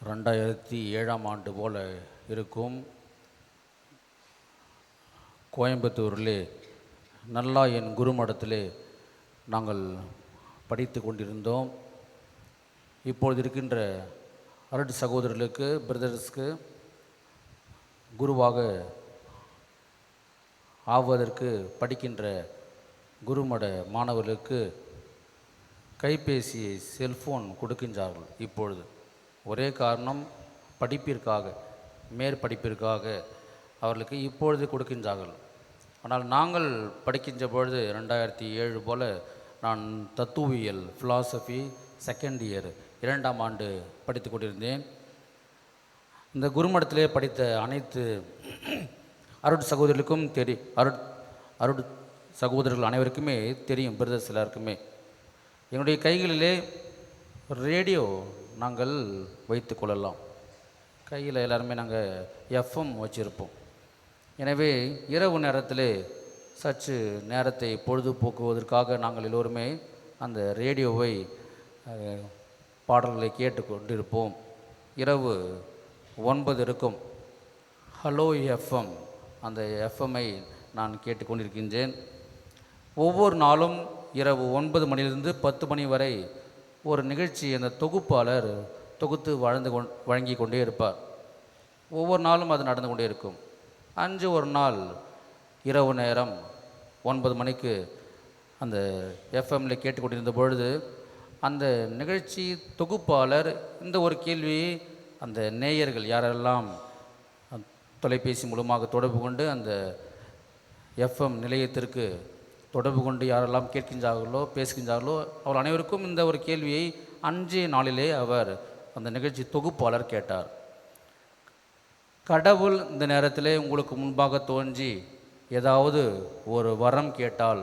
2007ஆம் ஆண்டு போல் இருக்கும். கோயம்புத்தூரிலே நல்லா என் குருமடத்திலே நாங்கள் படித்து கொண்டிருந்தோம். இப்பொழுது இருக்கின்ற அரடு சகோதரர்களுக்கு, பிரதர்ஸ்க்கு குருவாக ஆவதற்கு படிக்கின்ற குருமட மாணவர்களுக்கு கைபேசியை, செல்ஃபோன் கொடுக்கின்றார்கள். இப்பொழுது ஒரே காரணம், படிப்பிற்காக, மேற்படிப்பிற்காக அவர்களுக்கு இப்பொழுது கொடுக்கின்றார்கள். ஆனால் நாங்கள் படிக்கின்ற பொழுது 2007 போல் நான் தத்துவியல், ஃபிலாசபி செகண்ட் இயர் 2ஆம் ஆண்டு படித்து கொண்டிருந்தேன். இந்த குருமடத்திலே படித்த அனைத்து அருட் சகோதரர்களுக்கும் அருட் சகோதரர்கள் அனைவருக்குமே தெரியும், பிரதர்ஸ் எல்லாருக்குமே. என்னுடைய கைகளிலே ரேடியோ நாங்கள் வைத்து கொள்ளலாம். கையில் எல்லாருமே நாங்கள் எஃப்எம் வச்சுருப்போம். எனவே இரவு நேரத்தில் சற்று நேரத்தை பொழுதுபோக்குவதற்காக நாங்கள் எல்லோருமே அந்த ரேடியோவை பாடல்களை கேட்டு கொண்டிருப்போம். இரவு 9 இருக்கும். ஹலோ எஃப்எம், அந்த எஃப்எம்ஐ நான் கேட்டுக்கொண்டிருக்கின்றேன். ஒவ்வொரு நாளும் இரவு 9 மணிலிருந்து 10 மணி வரை ஒரு நிகழ்ச்சி அந்த தொகுப்பாளர் தொகுத்து வழங்கி கொண்டே இருப்பார். ஒவ்வொரு நாளும் அது நடந்து கொண்டே இருக்கும். அன்று ஒரு நாள் இரவு நேரம் 9 மணிக்கு அந்த எஃப்எம்மில் கேட்டுக்கொண்டிருந்த பொழுது அந்த நிகழ்ச்சி தொகுப்பாளர் இந்த ஒரு கேள்வியை அந்த நேயர்கள் யாரெல்லாம் தொலைபேசி மூலமாக தொடர்பு கொண்டு அந்த எஃப்எம் நிலையத்திற்கு தொடர்பு கொண்டு யாரெல்லாம் கேட்கின்றார்களோ, பேசுகின்றார்களோ, அவர் அனைவருக்கும் இந்த ஒரு கேள்வியை அன்றைய நாளிலே அவர் அந்த நிகழ்ச்சி தொகுப்பாளர் கேட்டார். கடவுள் இந்த நேரத்தில் உங்களுக்கு முன்பாக தோன்றி ஏதாவது ஒரு வரம் கேட்டால்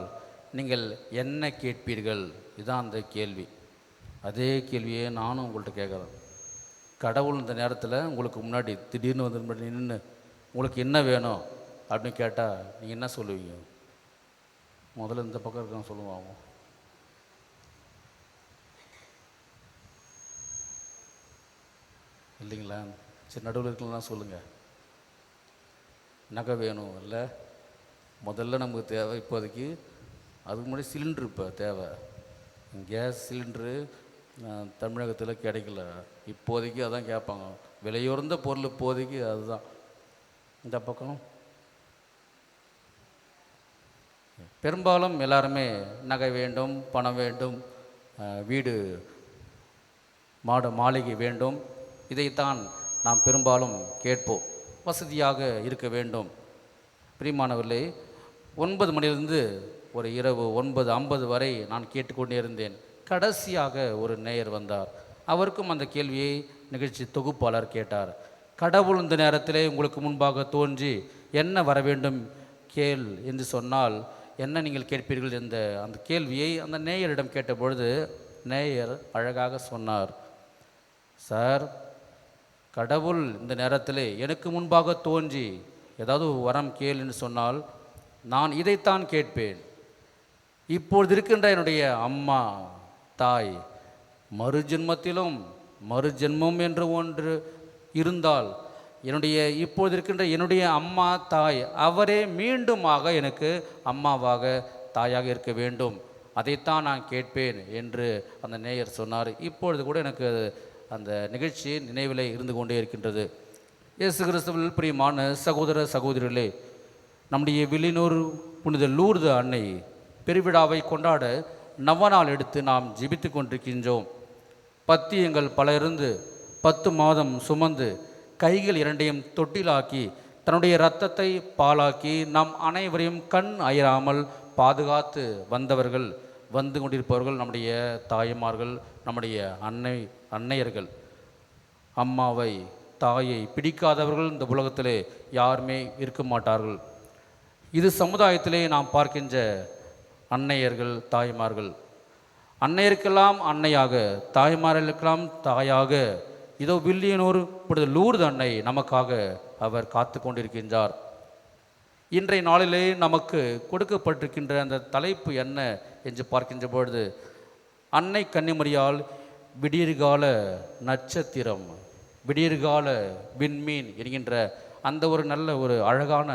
நீங்கள் என்ன கேட்பீர்கள்? இதுதான் அந்த கேள்வி. அதே கேள்வியை நானும் உங்கள்கிட்ட கேட்குறேன். கடவுள் இந்த நேரத்தில் உங்களுக்கு முன்னாடி திடீர்னு வந்து நின்று உங்களுக்கு என்ன வேணும் அப்படின்னு கேட்டால் நீங்கள் என்ன சொல்லுவீங்க? முதல்ல இந்த பக்கம் இருக்க சொல்லுவாங்க. இல்லைங்களா? சரி, நடுவில் இருக்கலாம் சொல்லுங்கள். நகை வேணும் இல்லை? முதல்ல நமக்கு தேவை இப்போதைக்கு, அதுக்கு முன்னாடி சிலிண்ட்ரு இப்போ தேவை. கேஸ் சிலிண்ட்ரு தமிழகத்தில் கிடைக்கல. இப்போதைக்கு அதான் கேட்பாங்க. விலையுறந்த பொருள் இப்போதைக்கு அதுதான். இந்த பக்கம் பெரும்பாலும் எல்லாருமே நகை வேண்டும், பணம் வேண்டும், வீடு மாளிகை வேண்டும். இதைத்தான் நாம் பெரும்பாலும் கேட்போம். வசதியாக இருக்க வேண்டும். பிரியமானவர்களே, 9 மணிலிருந்து ஒரு இரவு 9:50 வரை நான் கேட்டுக்கொண்டே இருந்தேன். கடைசியாக ஒரு நேயர் வந்தார். அவருக்கும் அந்த கேள்வியை நிகழ்ச்சி தொகுப்பாளர் கேட்டார். கடவுள் இந்த நேரத்திலே உங்களுக்கு முன்பாக தோன்றி என்ன வர வேண்டும் கேள் என்று சொன்னால் என்ன நீங்கள் கேட்பீர்கள்? அந்த கேள்வியை அந்த நேயரிடம் கேட்டபொழுது நேயர் அழகாக சொன்னார், சார், கடவுள் இந்த நேரத்தில் எனக்கு முன்பாக தோன்றி ஏதாவது வரம் கேள் என்று சொன்னால் நான் இதைத்தான் கேட்பேன். இப்பொழுது இருக்கின்ற என்னுடைய அம்மா தாய் மறுஜென்மத்திலும் மறுஜென்மம் என்று ஒன்று இருந்தால் இப்பொழுது இருக்கின்ற என்னுடைய அம்மா தாய் அவரே மீண்டுமாக எனக்கு அம்மாவாக தாயாக இருக்க வேண்டும். அதைத்தான் நான் கேட்பேன் என்று அந்த நேயர் சொன்னார். இப்பொழுது கூட எனக்கு அந்த நிகழ்ச்சி நினைவில் இருந்து கொண்டே இருக்கின்றது. இயேசு கிறிஸ்துவில் பிரியமான சகோதர சகோதரிகளே, நம்முடைய வில்லியனூர் புனித லூர்து அன்னை பெருவிழாவை கொண்டாட நவநாள் எடுத்து நாம் ஜெபித்து கொண்டிருக்கின்றோம். பத்தியங்கள் பல இருந்து 10 மாதம் சுமந்து கைகள் இரண்டையும் தொட்டிலாக்கி தன்னுடைய இரத்தத்தை பாலாக்கி நம் அனைவரையும் கண் அயராமல் பாதுகாத்து வந்து கொண்டிருப்பவர்கள் நம்முடைய தாய்மார்கள், நம்முடைய அன்னையர்கள். அம்மாவை, தாயை பிடிக்காதவர்கள் இந்த உலகத்திலே யாருமே இருக்க மாட்டார்கள். இது சமுதாயத்திலே நாம் பார்க்கின்ற அன்னையர்கள், தாய்மார்கள். அன்னையருக்கெல்லாம் அன்னையாக, தாய்மார்களுக்கெல்லாம் தாயாக இதோ வில்லியனூர் இப்பொழுது லூர்து அன்னை நமக்காக அவர் காத்து கொண்டிருக்கின்றார். இன்றைய நாளிலே நமக்கு கொடுக்கப்பட்டிருக்கின்ற அந்த தலைப்பு என்ன என்று பார்க்கின்ற பொழுது, அன்னை கன்னிமரியால் விடியற்கால நட்சத்திரம். விடியற்கால விண்மீன் என்கின்ற அந்த ஒரு நல்ல ஒரு அழகான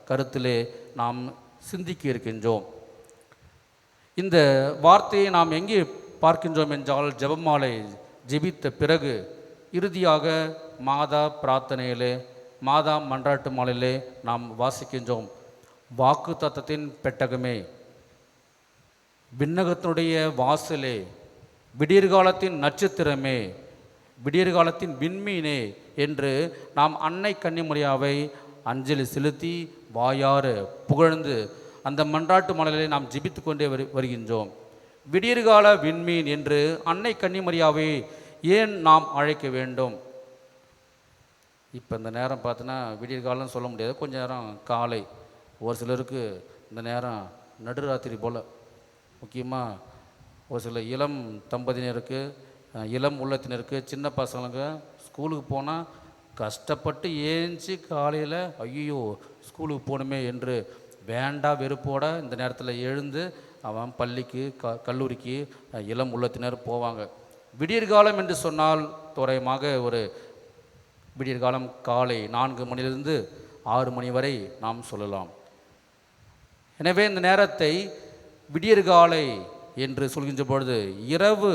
கருத்திலே நாம் சிந்திக்க இருக்கின்றோம். இந்த வார்த்தையை நாம் எங்கே பார்க்கின்றோம் என்றால், ஜெபமாலை ஜெபித்த பிறகு இறுதியாக மாதா பிரார்த்தனையிலே, மாதா மன்றாட்டு மாலையிலே நாம் வாசிக்கின்றோம், வாக்கு தத்தத்தின் பெட்டகமே, விண்ணகத்தினுடைய வாசலே, விடியற்காலத்தின் நட்சத்திரமே, விடியற்காலத்தின் விண்மீனே என்று நாம் அன்னை கன்னிமரியாவை அஞ்சலி செலுத்தி வாயார புகழ்ந்து அந்த மன்றாட்டு மலரிலே நாம் ஜெபித்து கொண்டே வருகின்றோம். விடியற்கால விண்மீன் என்று அன்னை கன்னிமரியாவை ஏன் நாம் அழைக்க வேண்டும்? இப்போ இந்த நேரம் பார்த்தோன்னா விடியற்காலம்னு சொல்ல முடியாது, கொஞ்சம் நேரம் காலை, ஒரு சிலருக்கு இந்த நேரம் நடுராத்திரி போல், முக்கியமாக ஒரு சில இளம் தம்பதியினருக்கு, இளம் உள்ளத்தினருக்கு, சின்ன பசங்களுக்கு ஸ்கூலுக்கு போனால் கஷ்டப்பட்டு ஏஞ்சி காலையில் ஐயோ ஸ்கூலுக்கு போகணுமே என்று வேண்டா வெறுப்போட இந்த நேரத்தில் எழுந்து அவன் பள்ளிக்கு கல்லூரிக்கு இளம் உள்ளத்தினர் போவாங்க. விடியற்காலம் என்று சொன்னால் தோராயமாக ஒரு விடியற்காலம் காலை 4 மணிலிருந்து 6 மணி வரை நாம் சொல்லலாம். எனவே இந்த நேரத்தை விடியற்காலை என்று சொல்கின்ற பொழுது இரவு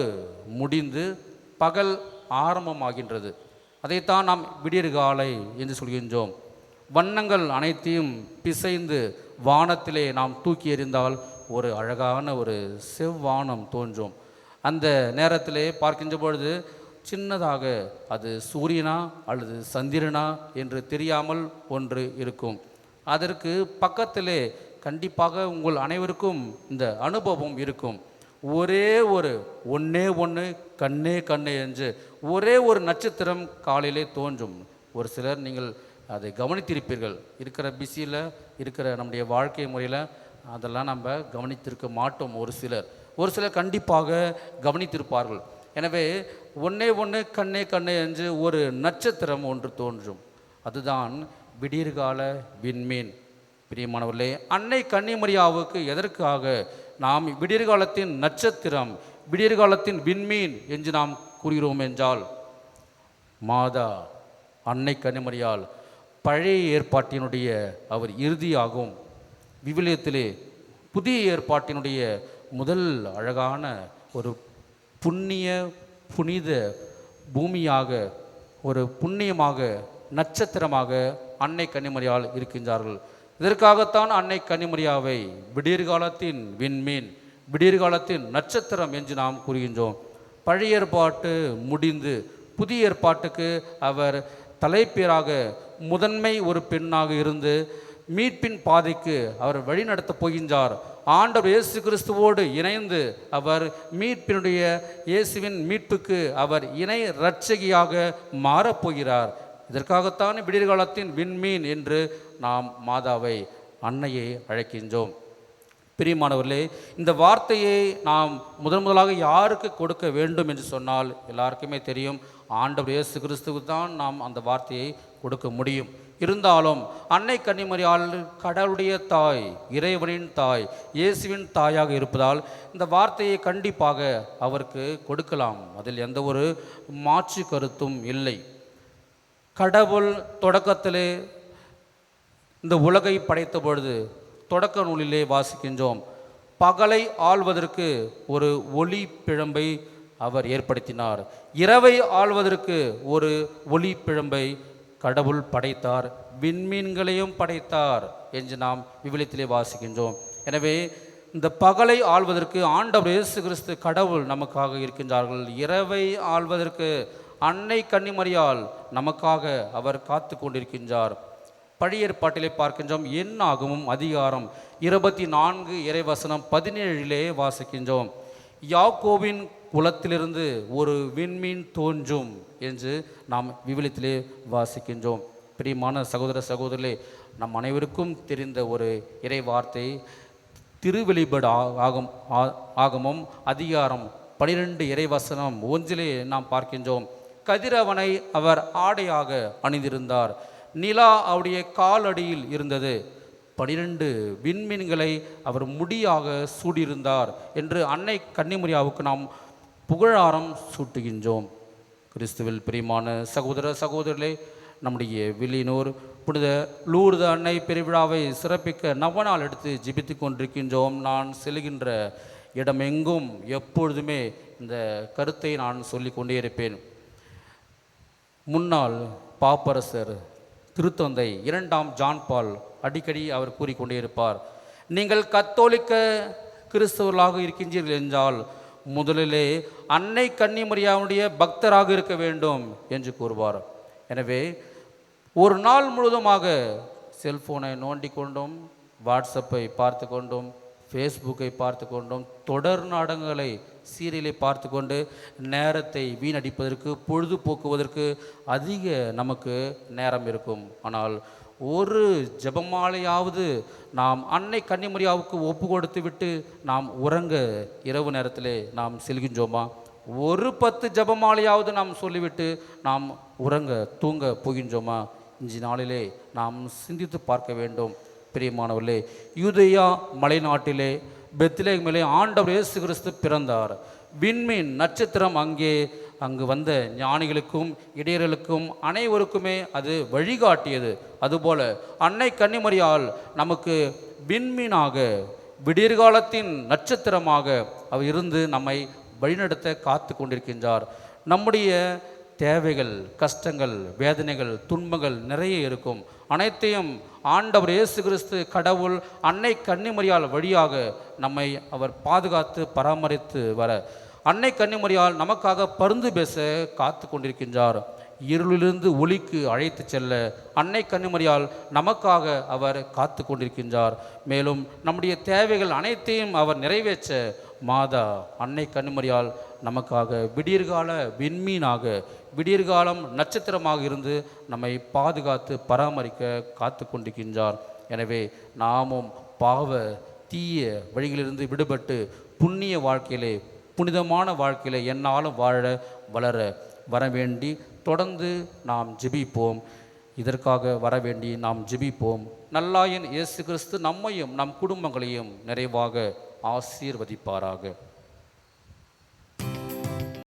முடிந்து பகல் ஆரம்பமாகின்றது. அதைத்தான் நாம் விடியற்காலை என்று சொல்கின்றோம். வண்ணங்கள் அனைத்தையும் பிசைந்து வானத்திலே நாம் தூக்கி எறிந்தால் ஒரு அழகான ஒரு செவ்வானம் தோன்றும். அந்த நேரத்திலே பார்க்கின்ற பொழுது சின்னதாக அது சூரியனா அல்லது சந்திரனா என்று தெரியாமல் ஒன்று இருக்கும். அதற்கு பக்கத்திலே கண்டிப்பாக உங்கள் அனைவருக்கும் இந்த அனுபவம் இருக்கும். ஒன்னே ஒன்று கண்ணே கண்ணே என்று ஒரே ஒரு நட்சத்திரம் காலையிலே தோன்றும். ஒரு சிலர் நீங்கள் அதை கவனித்திருப்பீர்கள். இருக்கிற பிஸியில் இருக்கிற நம்முடைய வாழ்க்கை முறையில் அதெல்லாம் நம்ம கவனித்திருக்க மாட்டோம். ஒரு சிலர் கண்டிப்பாக கவனித்திருப்பார்கள். எனவே ஒன்னே ஒன்று கண்ணே கண்ணே என்று ஒரு நட்சத்திரம் ஒன்று தோன்றும். அதுதான் விடியற்கால விண்மீன். பிரியமானவர்களே, அன்னை கன்னிமரியாவுக்கு எதற்காக நாம் விடியற்காலத்தின் நட்சத்திரம், விடியற்காலத்தின் விண்மீன் என்று நாம் கூறுகிறோம் என்றால், மாதா அன்னை கன்னிமரியால் பழைய ஏற்பாட்டினுடைய அவர் இறுதியாகும். விவிலியத்திலே புதிய ஏற்பாட்டினுடைய முதல் அழகான ஒரு புனித பூமியாக, ஒரு புண்ணியமாக, நட்சத்திரமாக அன்னை கன்னிமரியால் இருக்கின்றார்கள். இதற்காகத்தான் அன்னை கன்னிமரியாவை விடியற்காலத்தின் விண்மீன், விடியற்காலத்தின் நட்சத்திரம் என்று நாம் கூறுகின்றோம். பழைய ஏற்பாட்டு முடிந்து புதிய ஏற்பாட்டுக்கு அவர் தலைப்பேராக முதன்மை ஒரு பெண்ணாக இருந்து மீட்பின் பாதைக்கு அவர் வழிநடத்தப் போகின்றார். ஆண்டவர் இயேசு கிறிஸ்துவோடு இணைந்து அவர் மீட்பினுடைய இயேசுவின் மீட்புக்கு அவர் இணை இரட்சகியாக மாறப்போகிறார். இதற்காகத்தான் விடியற்காலத்தின் விண்மீன் என்று நாம் மாதாவை, அன்னையை அழைக்கின்றோம். பிரியமானவர்களே, இந்த வார்த்தையை நாம் முதலாக யாருக்கு கொடுக்க வேண்டும் என்று சொன்னால் எல்லாருக்குமே தெரியும், ஆண்டவர் இயேசு கிறிஸ்துவுக்கு தான் நாம் அந்த வார்த்தையை கொடுக்க முடியும். இருந்தாலும் அன்னை கன்னிமரியாள் கடவுளுடைய தாய், இறைவனின் தாய், இயேசுவின் தாயாக இருப்பதால் இந்த வார்த்தையை கண்டிப்பாக அவருக்கு கொடுக்கலாம். அதில் எந்த ஒரு மாற்று கருத்தும் இல்லை. கடவுள் தொடக்கத்திலே இந்த உலகை படைத்த பொழுது தொடக்க நூலிலே வாசிக்கின்றோம், பகலை ஆள்வதற்கு ஒரு ஒளி பிழம்பை அவர் ஏற்படுத்தினார், இரவை ஆள்வதற்கு ஒரு ஒளி பிழம்பை கடவுள் படைத்தார், விண்மீன்களையும் படைத்தார் என்று நாம் விவிலியத்திலே வாசிக்கின்றோம். எனவே இந்த பகலை ஆள்வதற்கு ஆண்டவர் இயேசு கிறிஸ்து கடவுள் நமக்காக இருக்கின்றார்கள். இரவை ஆள்வதற்கு அன்னை கன்னிமரியாள் நமக்காக அவர் காத்து கொண்டிருக்கின்றார். பழைய ஏற்பாட்டிலே பார்க்கின்றோம், என்னாகமும் அதிகாரம் 24 இறைவசனம் 17 வாசிக்கின்றோம், யாக்கோபின் குலத்திலிருந்து ஒரு விண்மீன் தோன்றும் என்று நாம் விவிலியத்திலே வாசிக்கின்றோம். பிரியமான சகோதர சகோதரிகளே, நம் அனைவருக்கும் தெரிந்த ஒரு இறை வார்த்தை திருவெளிப்பாடு ஆகமம் அதிகாரம் 12 இறைவசனம் 1 நாம் பார்க்கின்றோம். கதிரவனை அவர் ஆடையாக அணிந்திருந்தார், நிலா அவருடைய காலடியில் இருந்தது, 12 விண்மீன்களை அவர் முடியாக சூடியிருந்தார் என்று அன்னை கன்னிமரியாவுக்கு நாம் புகழாரம் சூட்டுகின்றோம். கிறிஸ்துவில் பிரியமான சகோதர சகோதரர்களே, நம்முடைய வில்லியனூர் புனித லூர்து அன்னை பெருவிழாவை சிறப்பிக்க நவநாள் எடுத்து ஜெபித்து கொண்டிருக்கின்றோம். நான் செல்கின்ற இடமெங்கும் எப்பொழுதுமே இந்த கருத்தை நான் சொல்லி கொண்டே இருப்பேன். முன்னாள் பாப்பரசர் திருத்தந்தை 2ஆம் ஜான் பால் அடிக்கடி அவர் கூறிக்கொண்டே இருப்பார், நீங்கள் கத்தோலிக்க கிறிஸ்தவர்களாக இருக்கின்றீர்கள் என்றால் முதலிலே அன்னை கன்னிமரியாவுடைய பக்தராக இருக்க வேண்டும் என்று கூறுவார். எனவே ஒரு நாள் முழுவதுமாக செல்போனை நோண்டி கொண்டும், வாட்ஸ்அப்பை பார்த்து கொண்டும், ஃபேஸ்புக்கை பார்த்து கொண்டும், தொடர் நாடகங்களை சீரியலை பார்த்து கொண்டு நேரத்தை வீணடிப்பதற்கு, பொழுதுபோக்குவதற்கு அதிக நமக்கு நேரம் இருக்கும். ஆனால் ஒரு ஜெபமாலையாவது நாம் அன்னை கன்னிமரியாவுக்கு ஒப்பு கொடுத்து விட்டு நாம் உறங்க இரவு நேரத்திலே நாம் செல்கின்றோமா? ஒரு 10 ஜெபமாலையாவது நாம் சொல்லிவிட்டு நாம் உறங்க தூங்க போகின்றோமா? இன்று நாளிலே நாம் சிந்தித்து பார்க்க வேண்டும். பிரியமானவர்களே, யூதேயா மலைநாட்டிலே பெத்லகேமிலே ஆண்டவர் இயேசு கிறிஸ்து பிறந்தார். விண்மீன் நட்சத்திரம் அங்கு வந்த ஞானிகளுக்கும் இடையர்களுக்கும் அனைவருக்குமே அது வழிகாட்டியது. அதுபோல அன்னை கன்னிமரியால் நமக்கு விண்மீனாக, விடியற்காலத்தின் நட்சத்திரமாக அவர் இருந்து நம்மை வழிநடத்த காத்து கொண்டிருக்கின்றார். நம்முடைய தேவைகள், கஷ்டங்கள், வேதனைகள், துன்பங்கள் நிறைய இருக்கும். அனைத்தையும் ஆண்டவர் இயேசு கிறிஸ்து கடவுள் அன்னை கன்னிமரியால் வழியாக நம்மை அவர் பாதுகாத்து பராமரித்து வர, அன்னை கன்னிமரியால் நமக்காக பரிந்து பேச காத்து கொண்டிருக்கின்றார். இருளிலிருந்து ஒளிக்கு அழைத்து செல்ல அன்னை கன்னிமரியால் நமக்காக அவர் காத்து கொண்டிருக்கின்றார். மேலும் நம்முடைய தேவைகள் அனைத்தையும் அவர் நிறைவேற்ற மாதா அன்னை கன்னிமரியால் நமக்காக விடியற்கால விண்மீனாக, விடியற்காலம் நட்சத்திரமாக இருந்து நம்மை பாதுகாத்து பராமரிக்க காத்து கொண்டிருக்கின்றார். எனவே நாமும் பாவ தீய வழிகளிலிருந்து விடுபட்டு புண்ணிய வாழ்க்கையிலே, புனிதமான வாழ்க்கையிலே என்னாலும் வாழ வளர வரவேண்டி தொடர்ந்து நாம் ஜெபிப்போம். இதற்காக வரவேண்டி நாம் ஜெபிப்போம். நல்லாயன் இயேசு கிறிஸ்து நம்மையும் நம் குடும்பங்களையும் நிறைவாக ஆசீர்வதிப்பாராக.